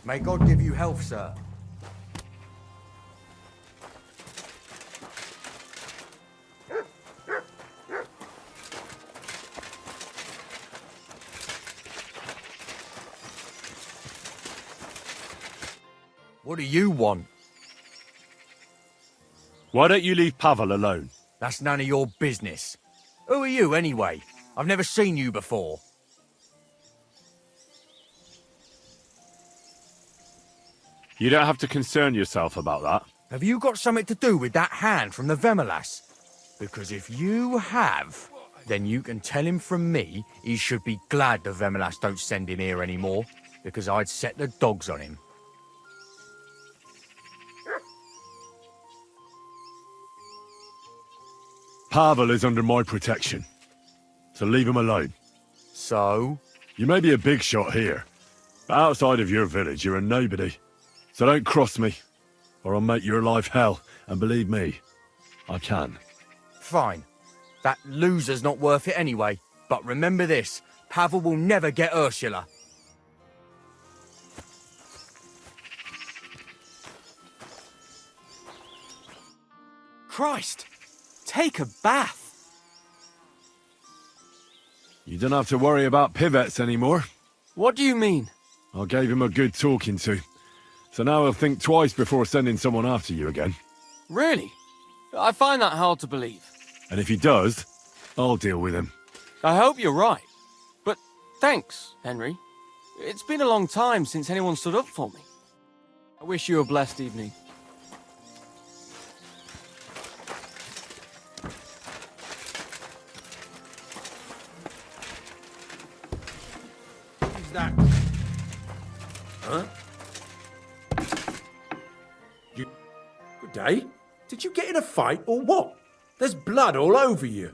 May God give you health, sir. What do you want? Why don't you leave Pavel alone? That's none of your business. Who are you, anyway? I've never seen you before. You don't have to concern yourself about that. Have you got something to do with that hand from the Vejmolas? Because if you have, then you can tell him from me he should be glad the Vejmolas don't send him here anymore, because I'd set the dogs on him. Pavel is under my protection, so leave him alone. So? You may be a big shot here, but outside of your village you're a nobody. So don't cross me, or I'll make your life hell, and believe me, I can. Fine. That loser's not worth it anyway. But remember this, Pavel will never get Ursula. Christ! Take a bath! You don't have to worry about pivettes anymore. What do you mean? I gave him a good talking to, so now he'll think twice before sending someone after you again. Really? I find that hard to believe. And if he does, I'll deal with him. I hope you're right. But thanks, Henry. It's been a long time since anyone stood up for me. I wish you a blessed evening. Who's that? Huh? Good day. Did you get in a fight or what? There's blood all over you.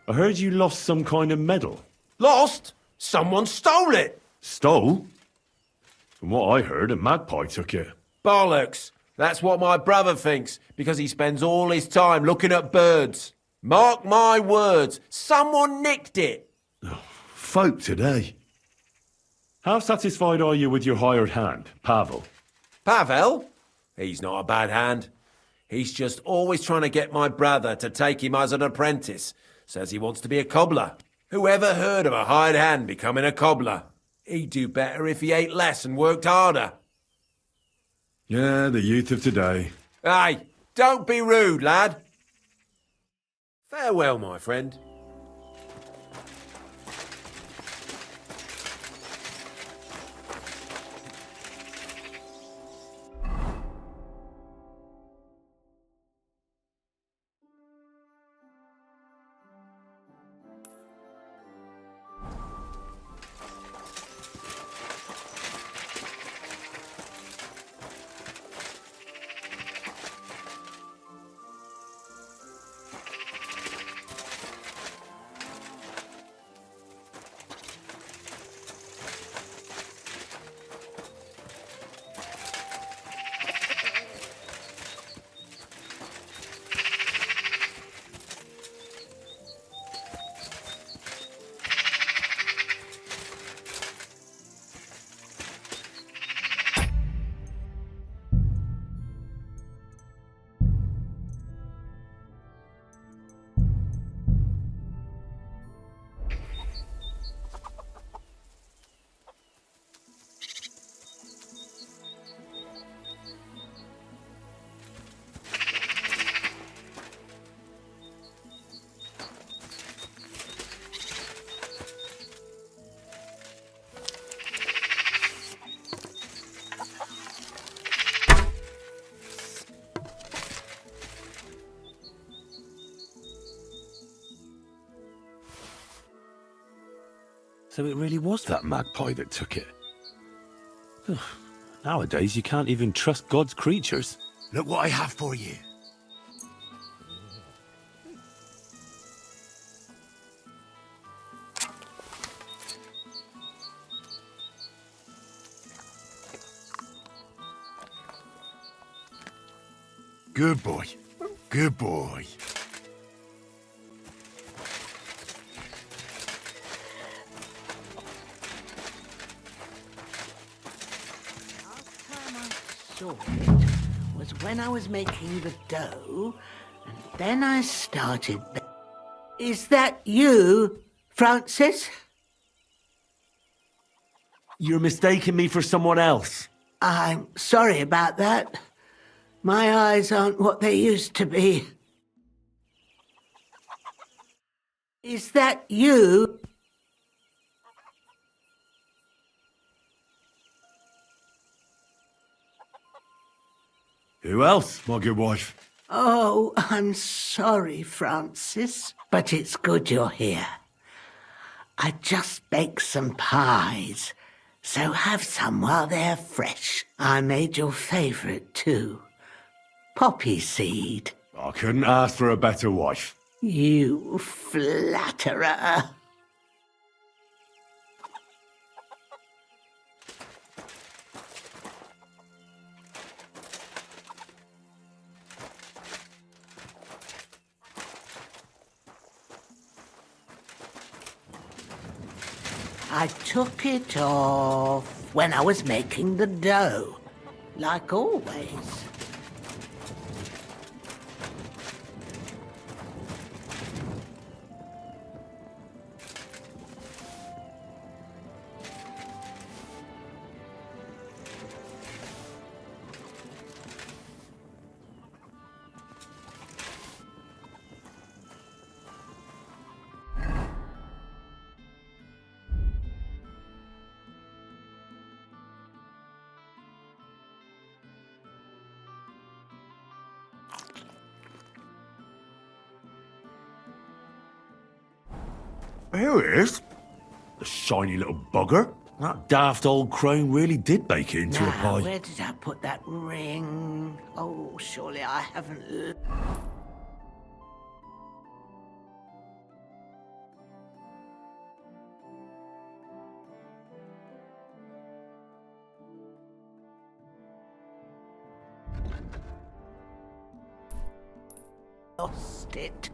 I heard you lost some kind of medal. Lost? Someone stole it. Stole? From what I heard, a magpie took it. Bollocks. That's what my brother thinks, because he spends all his time looking at birds. Mark my words, someone nicked it. Folk today. How satisfied are you with your hired hand, Pavel? Pavel? He's not a bad hand. He's just always trying to get my brother to take him as an apprentice. Says he wants to be a cobbler. Who ever heard of a hired hand becoming a cobbler? He'd do better if he ate less and worked harder. Yeah, the youth of today. Hey, don't be rude, lad. Farewell, my friend. So it really was that magpie that took it. Nowadays, you can't even trust God's creatures. Look what I have for you. Good boy. Good boy. saw it was when I was making the dough, and then I started... Is that you, Francis? You're mistaking me for someone else. I'm sorry about that. My eyes aren't what they used to be. Is that you? Who else, my good wife? Oh, I'm sorry, Francis, but it's good you're here. I just baked some pies, so have some while they're fresh. I made your favourite too. Poppy seed. I couldn't ask for a better wife. You flatterer. I took it off when I was making the dough, like always. Here it is. The shiny little bugger. That daft old crone really did bake it into a Now, pie. where did I put that ring? Oh, surely I haven't... Lost it.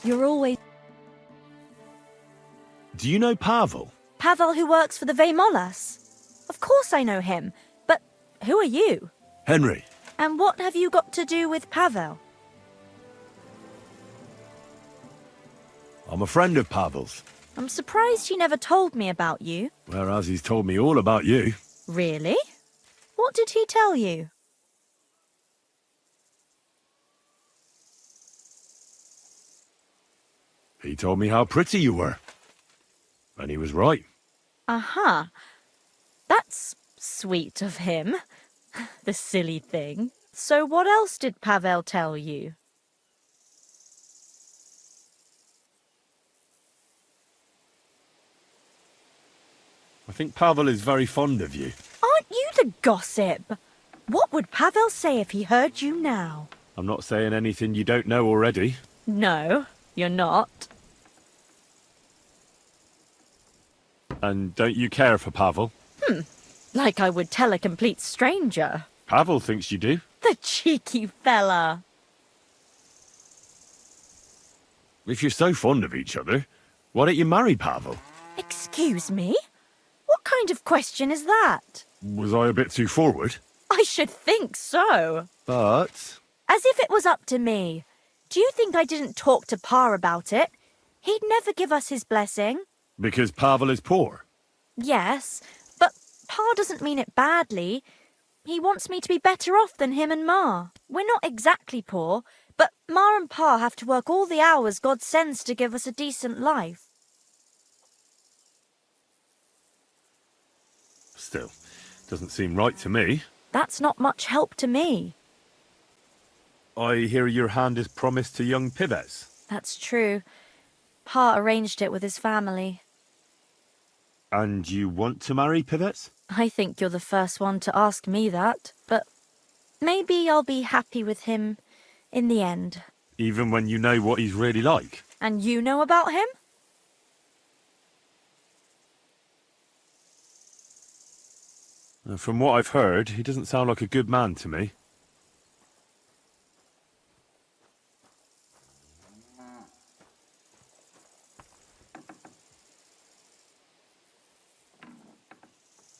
You're always... Do you know Pavel? Pavel who works for the Vejmolas? Of course I know him, but who are you? Henry. And what have you got to do with Pavel? I'm a friend of Pavel's. I'm surprised he never told me about you. Whereas he's told me all about you. Really? What did he tell you? He told me how pretty you were. And he was right. Aha. That's sweet of him. The silly thing. So what else did Pavel tell you? I think Pavel is very fond of you. Aren't you the gossip? What would Pavel say if he heard you now? I'm not saying anything you don't know already. No, you're not. And don't you care for Pavel? Like I would tell a complete stranger. Pavel thinks you do. The cheeky fella. If you're so fond of each other, why don't you marry Pavel? Excuse me? What kind of question is that? Was I a bit too forward? I should think so. But... As if it was up to me. Do you think I didn't talk to Pa about it? He'd never give us his blessing. Because Pavel is poor. Yes, but Pa doesn't mean it badly. He wants me to be better off than him and Ma. We're not exactly poor, but Ma and Pa have to work all the hours God sends to give us a decent life. Still, doesn't seem right to me. That's not much help to me. I hear your hand is promised to young Pives. That's true. Pa arranged it with his family. And you want to marry Pivets? I think you're the first one to ask me that, but maybe I'll be happy with him in the end. Even when you know what he's really like? And you know about him? From what I've heard, he doesn't sound like a good man to me.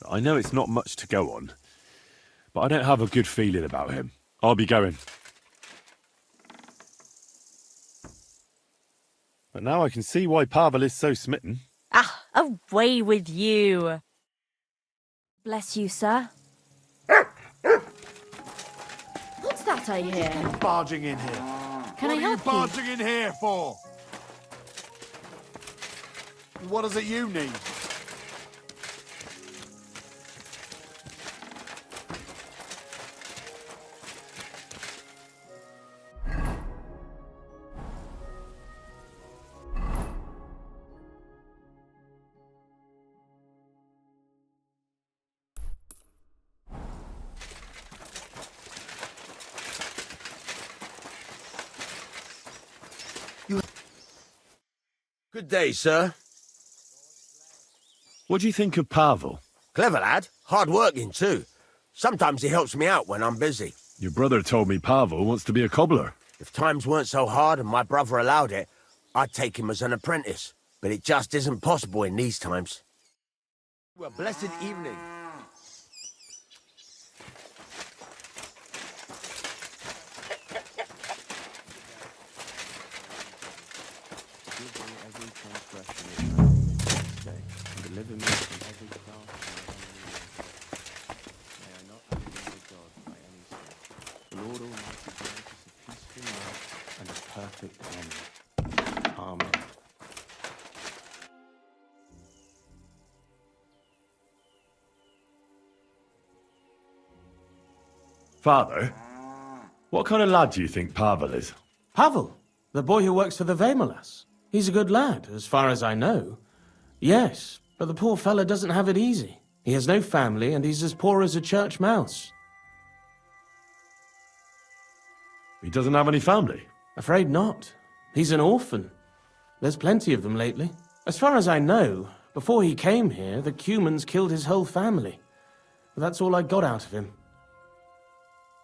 I know it's not much to go on, but I don't have a good feeling about him. I'll be going. But now I can see why Pavel is so smitten. Ah, away with you. Bless you, sir. What's that I hear? Barging in here. Can I help you? Barging in here for? What is it you need? Good day, sir. What do you think of Pavel? Clever lad. Hard working, too. Sometimes he helps me out when I'm busy. Your brother told me Pavel wants to be a cobbler. If times weren't so hard and my brother allowed it, I'd take him as an apprentice. But it just isn't possible in these times. Well, blessed evening. Deliver me from every craft may I not offend God by any sin. The Lord Almighty grant us a peaceful life and a perfect end. Amen. Father, what kind of lad do you think Pavel is? Pavel, the boy who works for the Vejmolas. He's a good lad, as far as I know. Yes, but the poor fella doesn't have it easy. He has no family, and he's as poor as a church mouse. He doesn't have any family? Afraid not. He's an orphan. There's plenty of them lately. As far as I know, before he came here, the Cumans killed his whole family. But that's all I got out of him.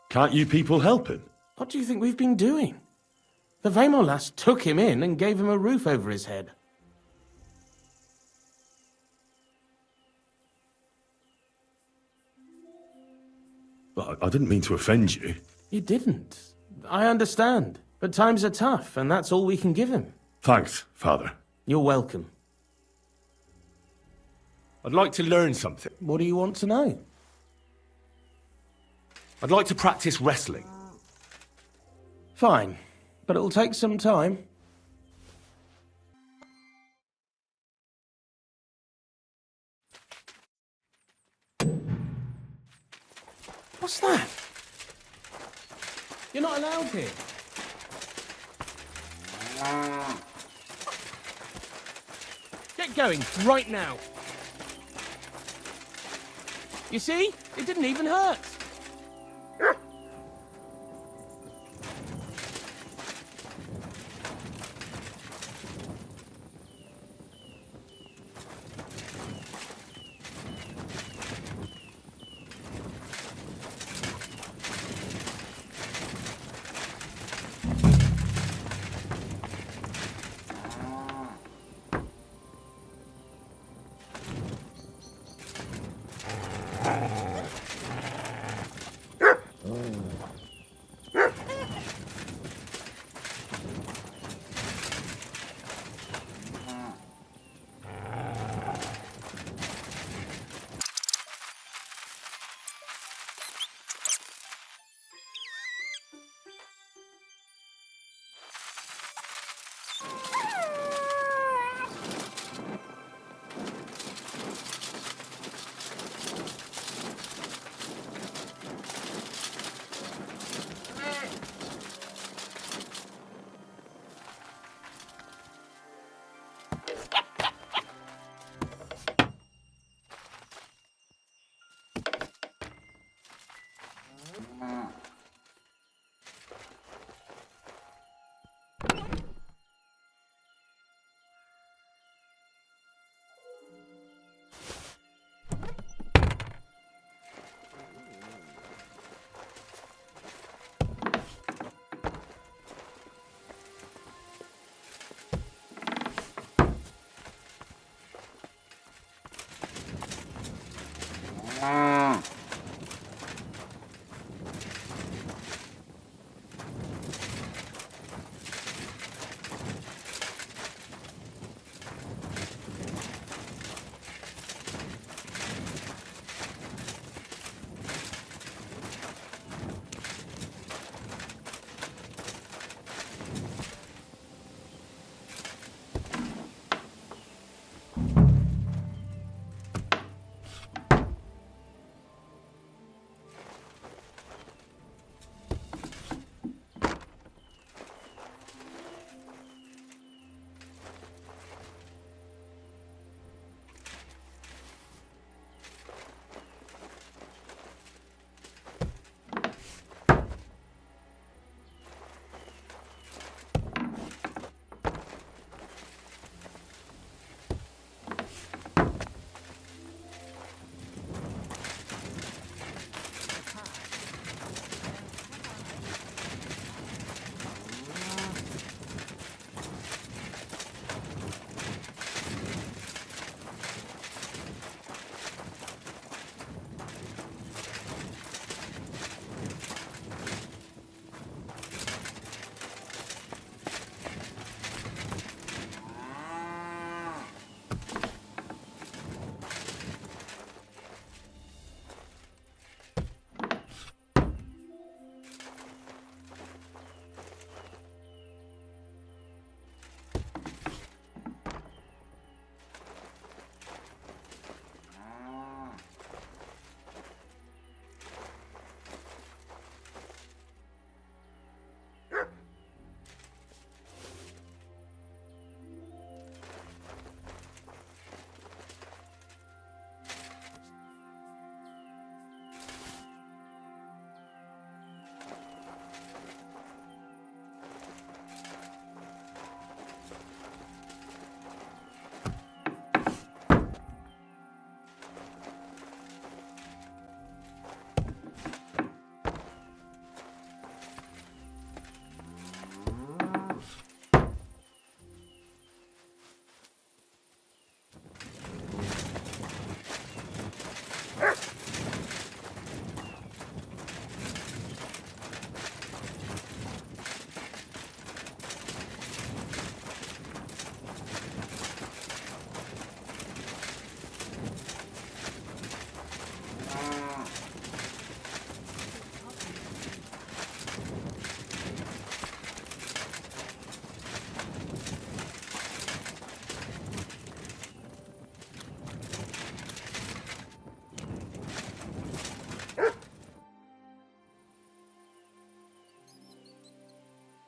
Can't you people help him? What do you think we've been doing? The Vejmolas took him in and gave him a roof over his head. I didn't mean to offend you. You didn't. I understand. But times are tough, and that's all we can give him. Thanks, Father. You're welcome. I'd like to learn something. What do you want to know? I'd like to practice wrestling. Fine, but it'll take some time. What's that? You're not allowed here. Get going, right now. You see? It didn't even hurt.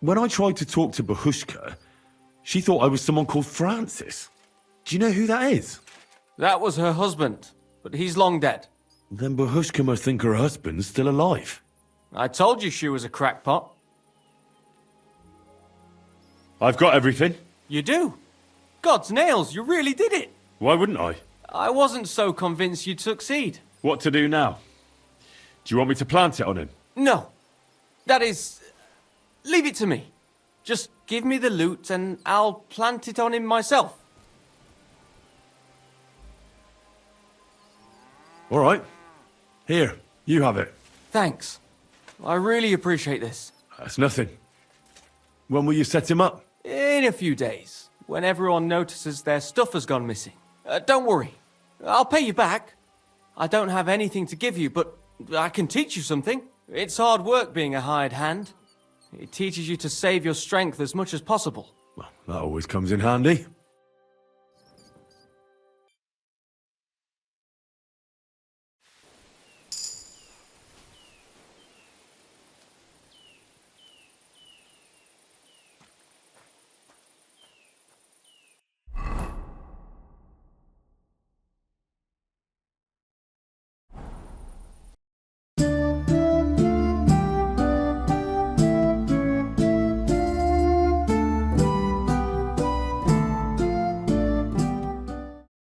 When I tried to talk to Bohushka, she thought I was someone called Francis. Do you know who that is? That was her husband, but he's long dead. Then Bohushka must think her husband's still alive. I told you she was a crackpot. I've got everything. You do? God's nails, you really did it. Why wouldn't I? I wasn't so convinced you'd succeed. What to do now? Do you want me to plant it on him? No. That is... leave it to me. Just give me the loot and I'll plant it on him myself. All right. Here, you have it. Thanks. I really appreciate this. That's nothing. When will you set him up? In a few days, when everyone notices their stuff has gone missing. Don't worry. I'll pay you back. I don't have anything to give you, but I can teach you something. It's hard work being a hired hand. It teaches you to save your strength as much as possible. Well, that always comes in handy.